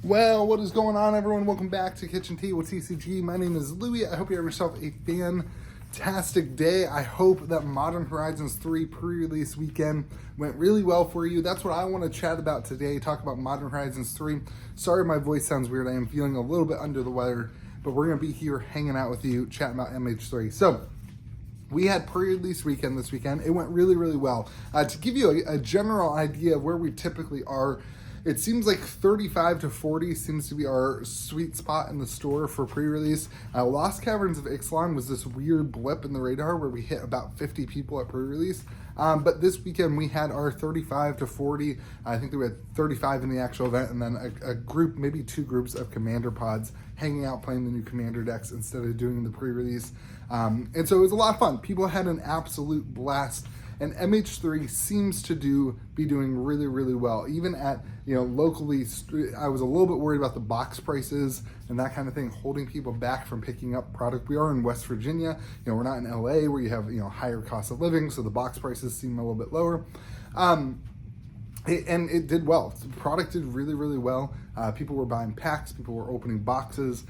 Well, what is going on, everyone? Welcome back to Kitchen Table TCG. My name is Louie. I hope you have yourself a fantastic day. I hope that Modern Horizons 3 pre-release weekend went really well for you. That's what I want to chat about today, talk about Modern Horizons 3. Sorry my voice sounds weird. I am feeling a little bit under the weather, but we're going to be here hanging out with you, chatting about MH3. So, we had pre-release weekend this weekend. It went really, really well. To give you a general idea of where we typically are, it seems like 35 to 40 seems to be our sweet spot in the store for pre-release. Lost Caverns of Ixalan was this weird blip in the radar where we hit about 50 people at pre-release. But this weekend we had our 35 to 40. I think we had 35 in the actual event, and then a group, maybe two groups of commander pods hanging out playing the new commander decks instead of doing the pre-release. And so it was a lot of fun. People had an absolute blast. And MH3 seems to be doing really, really well. Even at, locally, I was a little bit worried about the box prices and that kind of thing, holding people back from picking up product. We are in West Virginia. We're not in LA where you have, higher cost of living, so the box prices seem a little bit lower. And it did well. The product did really, really well. People were buying packs. People were opening boxes.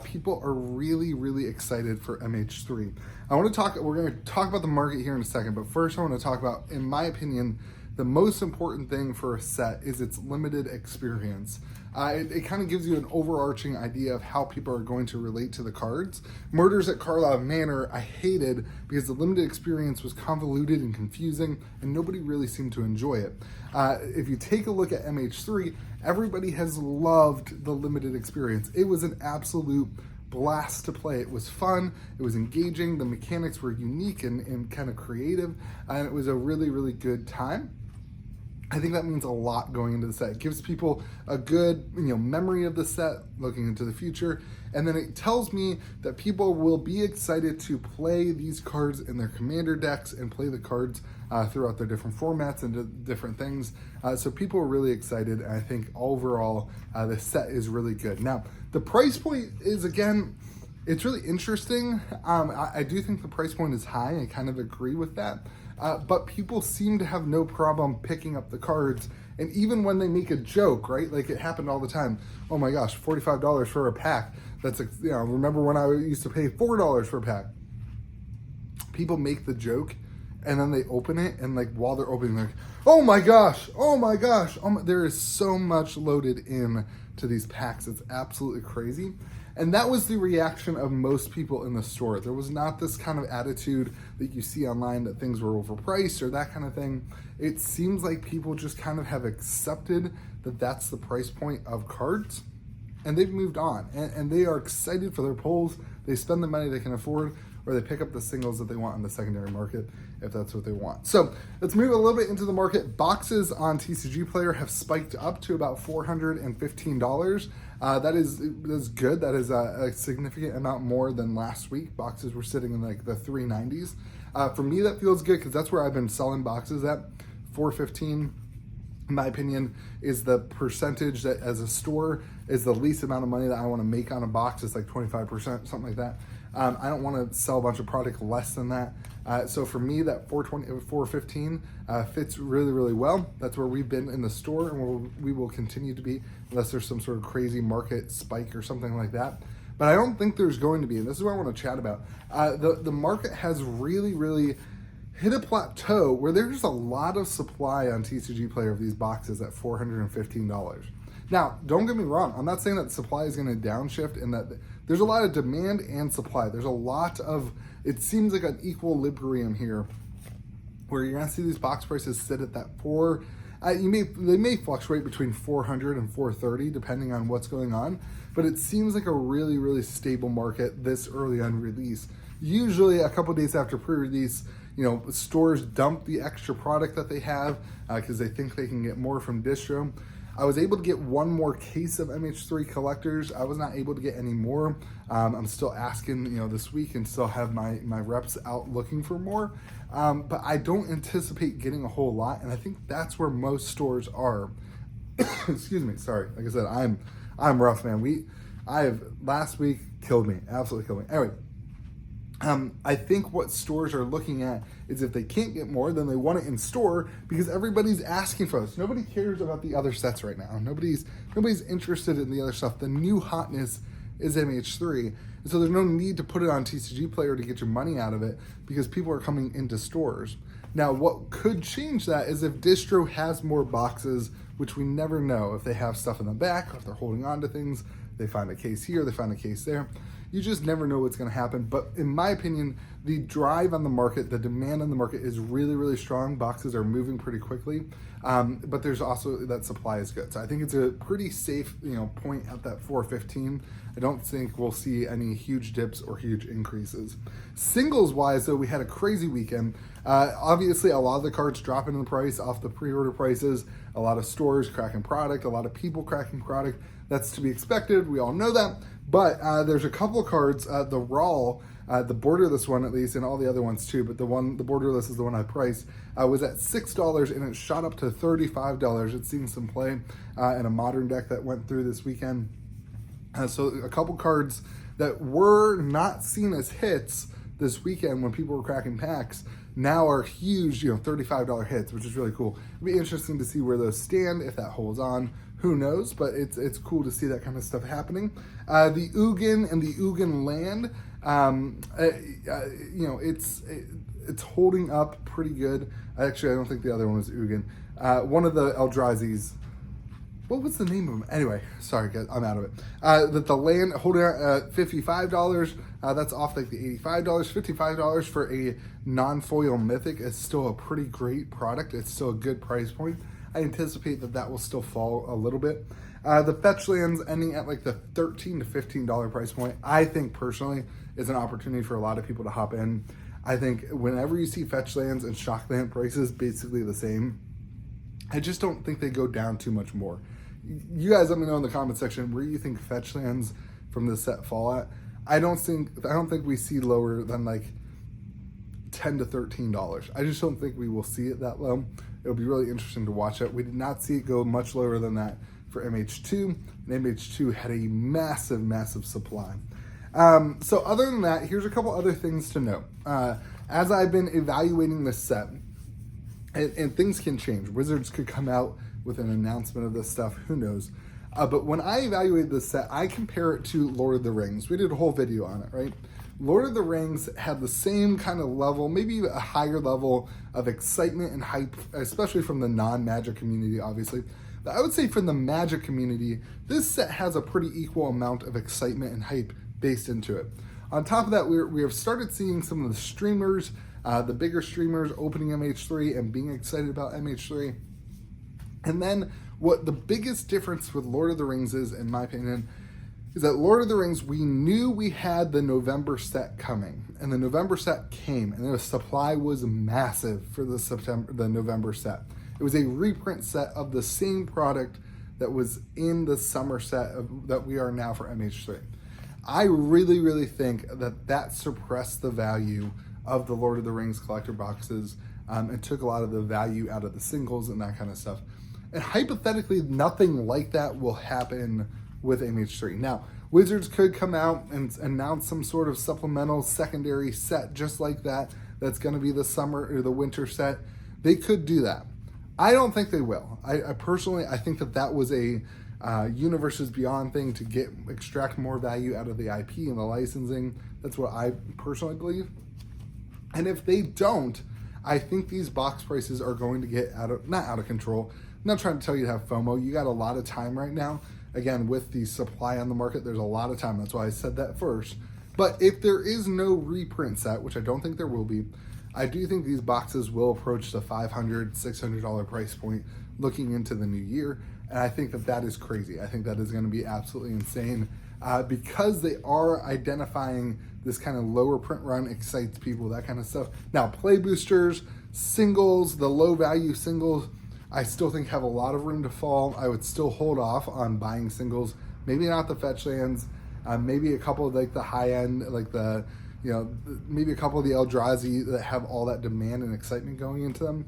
People are really, really excited for MH3. We're going to talk about the market here in a second, but first I want to talk about, in my opinion, the most important thing for a set is its limited experience. It kind of gives you an overarching idea of how people are going to relate to the cards. Murders at Karlov Manor, I hated because the limited experience was convoluted and confusing, and nobody really seemed to enjoy it. If you take a look at MH3, everybody has loved the limited experience. It was an absolute blast to play. It was fun, it was engaging, the mechanics were unique and kind of creative, and it was a really, really good time. I think that means a lot going into the set. It gives people a good, memory of the set looking into the future. And then it tells me that people will be excited to play these cards in their commander decks and play the cards throughout their different formats and different things. So people are really excited. And I think overall, the set is really good. Now, the price point is, again, it's really interesting. I do think the price point is high. I kind of agree with that. But people seem to have no problem picking up the cards. And even when they make a joke, right? Like it happened all the time. Oh my gosh, $45 for a pack. That's, remember when I used to pay $4 for a pack? People make the joke and then they open it, and like while they're opening, they're like, oh my gosh, there is so much loaded in to these packs. It's absolutely crazy. And that was the reaction of most people in the store. There was not this kind of attitude that you see online that things were overpriced or that kind of thing. It seems like people just kind of have accepted that that's the price point of cards, and they've moved on. And they are excited for their pulls. They spend the money they can afford, or they pick up the singles that they want in the secondary market if that's what they want. So let's move a little bit into the market. Boxes on TCG Player have spiked up to about $415. That is good. That is a significant amount more than last week. Boxes were sitting in like the 390s. For me, that feels good because that's where I've been selling boxes at. $415, in my opinion, is the percentage that as a store is the least amount of money that I want to make on a box. It's like 25%, something like that. I don't want to sell a bunch of product less than that. So for me, that $415 fits really, really well. That's where we've been in the store, and we will continue to be unless there's some sort of crazy market spike or something like that. But I don't think there's going to be, and this is what I want to chat about. The market has really, really hit a plateau where there's a lot of supply on TCG Player of these boxes at $415. Now, don't get me wrong. I'm not saying that supply is going to downshift and that there's a lot of demand and supply. There's a lot of, it seems like an equilibrium here where you're going to see these box prices sit at that they may fluctuate between $400 and $430 depending on what's going on, but it seems like a really, really stable market this early on release. Usually a couple days after pre-release, stores dump the extra product that they have because they think they can get more from distro. I was able to get one more case of MH3 collectors. I was not able to get any more. I'm still asking, this week, and still have my reps out looking for more. But I don't anticipate getting a whole lot, and I think that's where most stores are. Excuse me, sorry. Like I said, I'm rough, man. Last week killed me, absolutely killed me. Anyway, I think what stores are looking at is if they can't get more, then they want it in store because everybody's asking for this. Nobody cares about the other sets right now. Nobody's interested in the other stuff. The new hotness is MH3. And so there's no need to put it on TCG Player to get your money out of it because people are coming into stores. Now, what could change that is if distro has more boxes, which we never know if they have stuff in the back, or if they're holding on to things, they find a case here, they find a case there. You just never know what's going to happen. But in my opinion, the drive on the market, the demand on the market is really, really strong. Boxes are moving pretty quickly, but there's also that supply is good. So I think it's a pretty safe, point at that 415. I don't think we'll see any huge dips or huge increases. Singles wise, though, we had a crazy weekend. Obviously, a lot of the cards dropping in price off the pre-order prices. A lot of stores cracking product. A lot of people cracking product. That's to be expected. We all know that. But there's a couple of cards, the Raw, the borderless one at least, and all the other ones too, but the borderless is the one I priced, was at $6 and it shot up to $35. It's seeing some play in a modern deck that went through this weekend. So a couple cards that were not seen as hits this weekend when people were cracking packs now are huge, $35 hits, which is really cool. It'll be interesting to see where those stand, if that holds on. Who knows, but it's cool to see that kind of stuff happening. The Ugin and the Ugin land, it's holding up pretty good. Actually, I don't think the other one was Ugin. One of the Eldrazi's, what was the name of them? Anyway, sorry guys, I'm out of it. That the land holding out at $55. That's off like the $85. $55 for a non-foil mythic is still a pretty great product. It's still a good price point. I anticipate that will still fall a little bit. The fetch lands ending at like the $13 to $15 price point, I think personally is an opportunity for a lot of people to hop in. I think whenever you see fetch lands and shock land prices basically the same, I just don't think they go down too much more. You guys let me know in the comment section where you think fetch lands from this set fall at. I don't think we see lower than like $10 to $13. I just don't think we will see it that low. It'll be really interesting to watch it. We did not see it go much lower than that for MH2, and MH2 had a massive, massive supply. So other than that, here's a couple other things to note. As I've been evaluating this set, and things can change. Wizards could come out with an announcement of this stuff, who knows. But when I evaluated this set, I compare it to Lord of the Rings. We did a whole video on it, right? Lord of the Rings had the same kind of level, maybe a higher level of excitement and hype, especially from the non-Magic community, obviously. But I would say from the Magic community, this set has a pretty equal amount of excitement and hype based into it. On top of that, we have started seeing some of the streamers, the bigger streamers opening MH3 and being excited about MH3. And then what the biggest difference with Lord of the Rings is, in my opinion, is that Lord of the Rings, we knew we had the November set coming, and the November set came, and the supply was massive for the November set. It was a reprint set of the same product that was in the summer set that we are now for MH3. I really, really think that suppressed the value of the Lord of the Rings collector boxes and took a lot of the value out of the singles and that kind of stuff. And hypothetically, nothing like that will happen with MH3. Now, Wizards could come out and announce some sort of supplemental secondary set just like that. That's going to be the summer or the winter set. They could do that. I don't think they will. I personally, I think that was a Universes Beyond thing to extract more value out of the IP and the licensing. That's what I personally believe. And if they don't, I think these box prices are going to get not out of control. I'm not trying to tell you to have FOMO. You got a lot of time right now. Again, with the supply on the market, there's a lot of time. That's why I said that first. But if there is no reprint set, which I don't think there will be, I do think these boxes will approach the $500, $600 price point looking into the new year. And I think that is crazy. I think that is going to be absolutely insane because they are identifying this kind of lower print run excites people, that kind of stuff. Now, play boosters, singles, the low value singles, I still think have a lot of room to fall. I would still hold off on buying singles. Maybe not the fetch lands. Maybe a couple of like the high end, like maybe a couple of the Eldrazi that have all that demand and excitement going into them.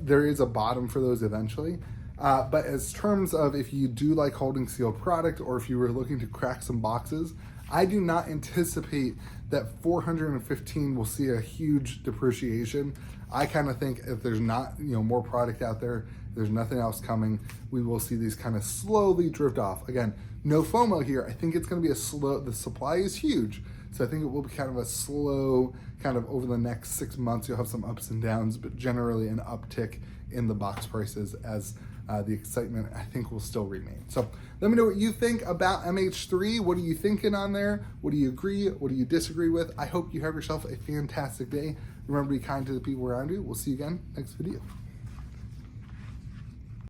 There is a bottom for those eventually. But as terms of if you do like holding sealed product or if you were looking to crack some boxes, I do not anticipate that 415 will see a huge depreciation. I kind of think if there's not more product out there, there's nothing else coming, we will see these kind of slowly drift off. Again, no FOMO here. I think it's going to be a slow, the supply is huge, so I think it will be kind of a slow, kind of over the next 6 months, you'll have some ups and downs, but generally an uptick in the box prices as the excitement, I think, will still remain. So let me know what you think about MH3. What are you thinking on there? What do you agree? What do you disagree with? I hope you have yourself a fantastic day. Remember to be kind to the people around you. We'll see you again next video.